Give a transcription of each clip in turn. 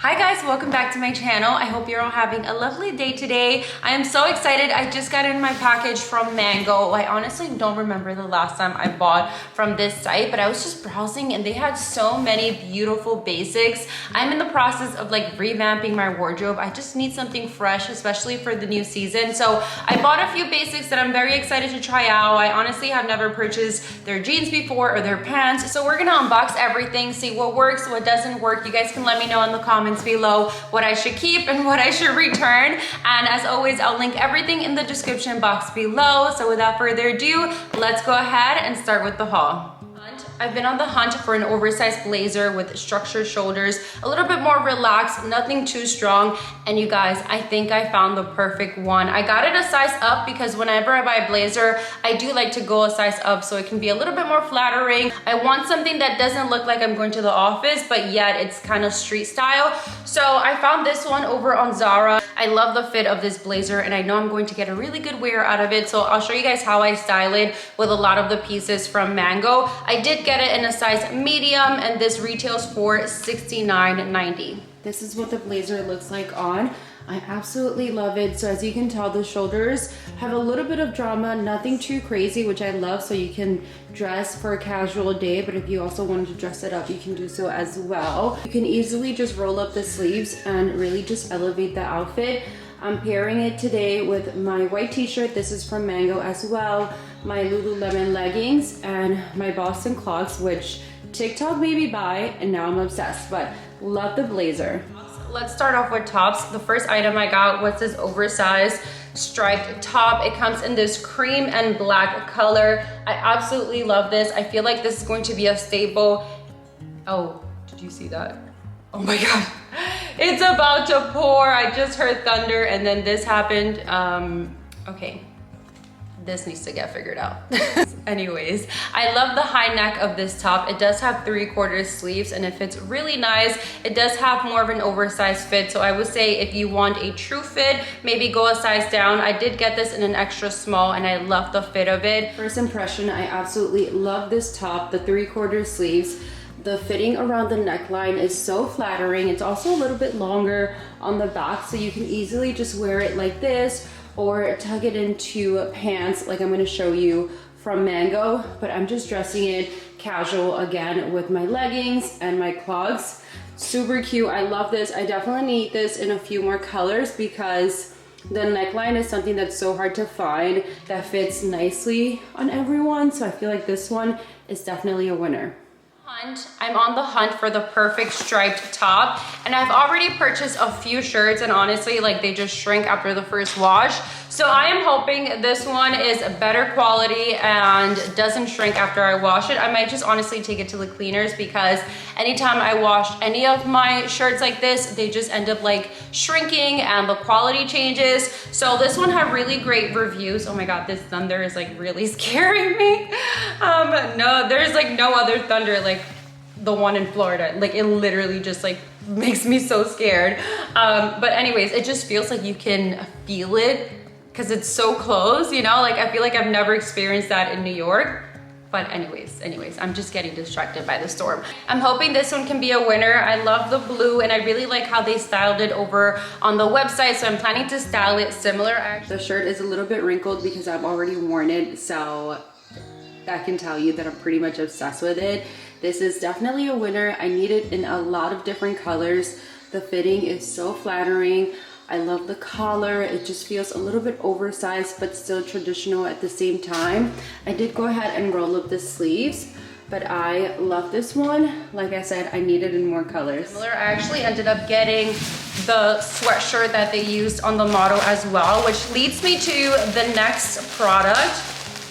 Hi guys, welcome back to my channel. I hope you're all having a lovely day today. I am so excited. I just got in my package from Mango. I honestly don't remember the last time I bought from this site, but I was just browsing and they had so many beautiful basics. I'm in the process of like revamping my wardrobe. I just need something fresh, especially for the new season. So I bought a few basics that I'm very excited to try out. I honestly have never purchased their jeans before or their pants. So we're gonna unbox everything, see what works, what doesn't work. You guys can let me know in the comments below what I should keep and what I should return. And as always, I'll link everything in the description box below. So without further ado, let's go ahead and start with the haul. I've been on the hunt for an oversized blazer with structured shoulders, a little bit more relaxed, nothing too strong. And you guys, I think I found the perfect one. I got it a size up because whenever I buy a blazer, I do like to go a size up so it can be a little bit more flattering. I want something that doesn't look like I'm going to the office, but yet it's kind of street style. So I found this one over on Zara. I love the fit of this blazer and I know I'm going to get a really good wear out of it. So I'll show you guys how I style it with a lot of the pieces from Mango. I did get it in a size medium and this retails for $69.90. This is what the blazer looks like on. I absolutely love it. So as you can tell, the shoulders have a little bit of drama, nothing too crazy, which I love. So you can dress for a casual day, but if you also wanted to dress it up, you can do so as well. You can easily just roll up the sleeves and really just elevate the outfit. I'm pairing it today with my white t-shirt. This is from Mango as well. My Lululemon leggings and my Boston clogs, which TikTok made me buy and now I'm obsessed, but love the blazer. Let's start off with tops. The first item I got was this oversized striped top. It comes in this cream and black color. I absolutely love this. I feel like this is going to be a staple. Oh, did you see that? Oh my God, it's about to pour. I just heard thunder and then this happened. Okay, this needs to get figured out. Anyways, I love the high neck of this top. It does have 3/4 sleeves and it fits really nice. It does have more of an oversized fit. So I would say if you want a true fit, maybe go a size down. I did get this in an extra small and I love the fit of it. First impression, I absolutely love this top, the 3/4 sleeves. The fitting around the neckline is so flattering. It's also a little bit longer on the back, so you can easily just wear it like this or tuck it into pants like I'm gonna show you from Mango, but I'm just dressing it casual again with my leggings and my clogs. Super cute, I love this. I definitely need this in a few more colors because the neckline is something that's so hard to find that fits nicely on everyone. So I feel like this one is definitely a winner. I'm on the hunt for the perfect striped top and I've already purchased a few shirts and honestly like they just shrink after the first wash. So I am hoping this one is better quality and doesn't shrink after I wash it. I might just honestly take it to the cleaners because anytime I wash any of my shirts like this, they just end up like shrinking and the quality changes. So this one had really great reviews. Oh my God, this thunder is like really scaring me. No, there's like no other thunder like the one in Florida. Like it literally just like makes me so scared. But anyways, it just feels like you can feel it because it's so close, you know? Like I feel like I've never experienced that in New York. But anyways, I'm just getting distracted by the storm. I'm hoping this one can be a winner. I love the blue and I really like how they styled it over on the website. So I'm planning to style it similar. The shirt is a little bit wrinkled because I've already worn it. So that can tell you that I'm pretty much obsessed with it. This is definitely a winner. I need it in a lot of different colors. The fitting is so flattering. I love the collar. It just feels a little bit oversized, but still traditional at the same time. I did go ahead and roll up the sleeves, but I love this one. Like I said, I need it in more colors. I actually ended up getting the sweatshirt that they used on the model as well, which leads me to the next product.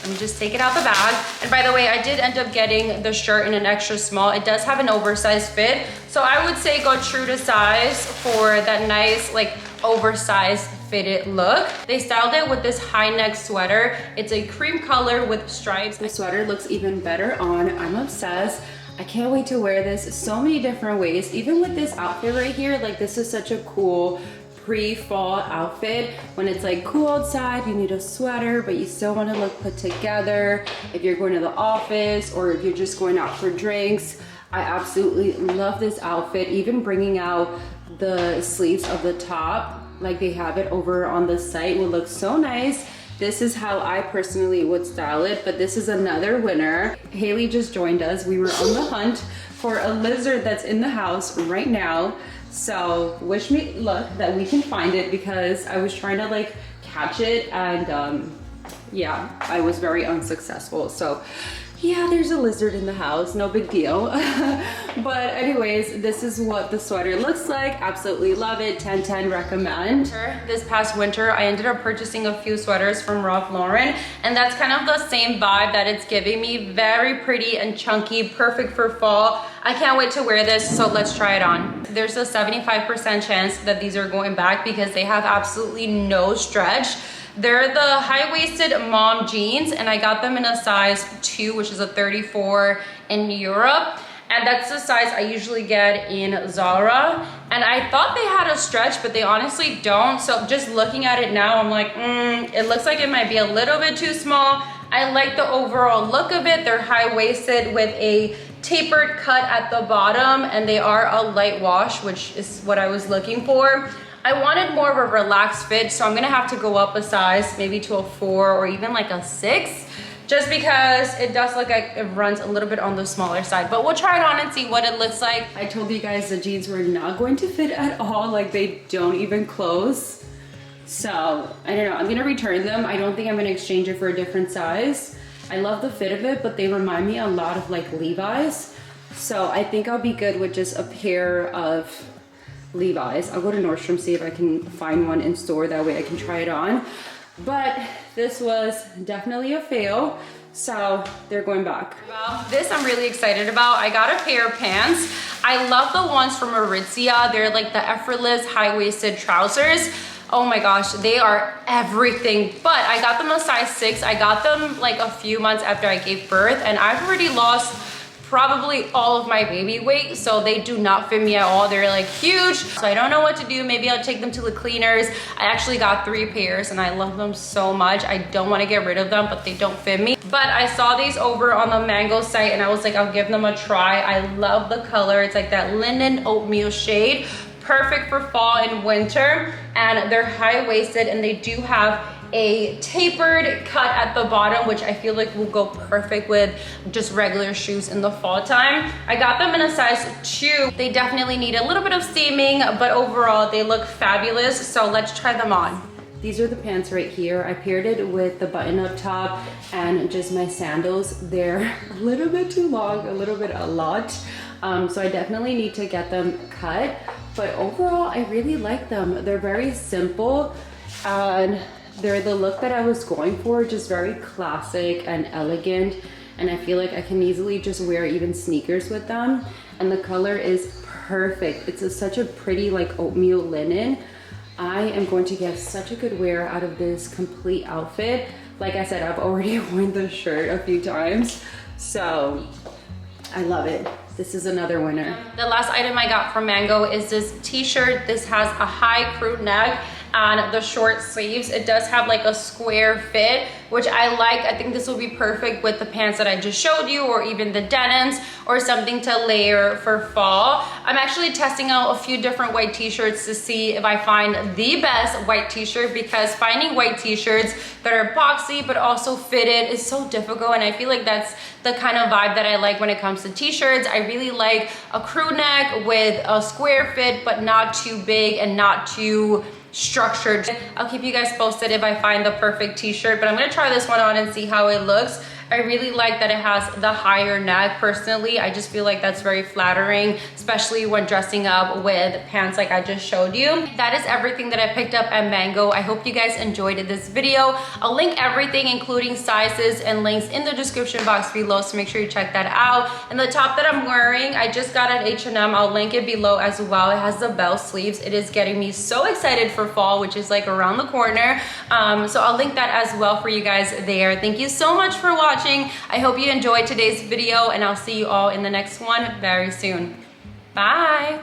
Let me just take it out the bag. And by the way, I did end up getting the shirt in an extra small. It does have an oversized fit. So I would say go true to size for that nice, like oversized fitted look. They styled it with this high neck sweater. It's a cream color with stripes. The sweater looks even better on. I'm obsessed. I can't wait to wear this so many different ways. Even with this outfit right here, like this is such a cool pre-fall outfit. When it's like cool outside, you need a sweater, but you still want to look put together. If you're going to the office or if you're just going out for drinks, I absolutely love this outfit, even bringing out the sleeves of the top like they have it over on the site will look so nice. This is how I personally would style it, but this is another winner. Haley just joined us. We were on the hunt for a lizard that's in the house right now. So wish me luck that we can find it, because I was trying to like catch it and yeah, I was very unsuccessful. So yeah, there's a lizard in the house, no big deal. But anyways, this is what the sweater looks like. Absolutely love it, 10/10 recommend. This past winter, I ended up purchasing a few sweaters from Ralph Lauren, and that's kind of the same vibe that it's giving me. Very pretty and chunky, perfect for fall. I can't wait to wear this, so let's try it on. There's a 75% chance that these are going back because they have absolutely no stretch. They're the high-waisted mom jeans, and I got them in a size 2, which is a 34 in Europe. And that's the size I usually get in Zara. And I thought they had a stretch, but they honestly don't. So just looking at it now, I'm like, it looks like it might be a little bit too small. I like the overall look of it. They're high-waisted with a tapered cut at the bottom, and they are a light wash, which is what I was looking for. I wanted more of a relaxed fit, so I'm gonna have to go up a size, maybe to a 4 or even like a 6, just because it does look like it runs a little bit on the smaller side. But we'll try it on and see what it looks like. I told you guys the jeans were not going to fit at all, like they don't even close. So, I don't know, I'm gonna return them. I don't think I'm gonna exchange it for a different size. I love the fit of it, but they remind me a lot of like Levi's. So I think I'll be good with just a pair of Levi's. I'll go to Nordstrom, see if I can find one in store, that way I can try it on. But this was definitely a fail, so they're going back. Well, this I'm really excited about. I got a pair of pants. I love the ones from Aritzia. They're like the effortless high-waisted trousers. Oh my gosh, they are everything. But I got them a size 6. I got them like a few months after I gave birth, and I've already lost probably all of my baby weight, so they do not fit me at all. They're like huge, so I don't know what to do. Maybe I'll take them to the cleaners. I actually got 3 pairs and I love them so much. I don't want to get rid of them, but they don't fit me. But I saw these over on the Mango site and I was like, I'll give them a try. I love the color. It's like that linen oatmeal shade, perfect for fall and winter, and they're high-waisted, and they do have a tapered cut at the bottom, which I feel like will go perfect with just regular shoes in the fall time. I got them in a size 2. They definitely need a little bit of steaming, but overall they look fabulous. So let's try them on. These are the pants right here. I paired it with the button-up top and just my sandals. They're a little bit too long, a lot. So I definitely need to get them cut. But overall, I really like them. They're very simple and they're the look that I was going for, just very classic and elegant. And I feel like I can easily just wear even sneakers with them. And the color is perfect. It's such a pretty like oatmeal linen. I am going to get such a good wear out of this complete outfit. Like I said, I've already worn the shirt a few times. So I love it. This is another winner. The last item I got from Mango is this t-shirt. This has a high crew neck and the short sleeves. It does have like a square fit, which I like. I think this will be perfect with the pants that I just showed you, or even the denims, or something to layer for fall. I'm actually testing out a few different white t-shirts to see if I find the best white t-shirt, because finding white t-shirts that are boxy but also fitted is so difficult, and I feel like that's the kind of vibe that I like when it comes to t-shirts. I really like a crew neck with a square fit, but not too big and not too structured. I'll keep you guys posted if I find the perfect t-shirt, but I'm gonna try this one on and see how it looks. I really like that it has the higher neck. Personally, I just feel like that's very flattering, especially when dressing up with pants like I just showed you. That is everything that I picked up at Mango. I hope you guys enjoyed this video. I'll link everything, including sizes and links, in the description box below, so make sure you check that out. And the top that I'm wearing, I just got at H&M. I'll link it below as well. It has the bell sleeves. It is getting me so excited for fall, which is like around the corner. So I'll link that as well for you guys there. Thank you so much for watching. I hope you enjoyed today's video, and I'll see you all in the next one very soon. Bye.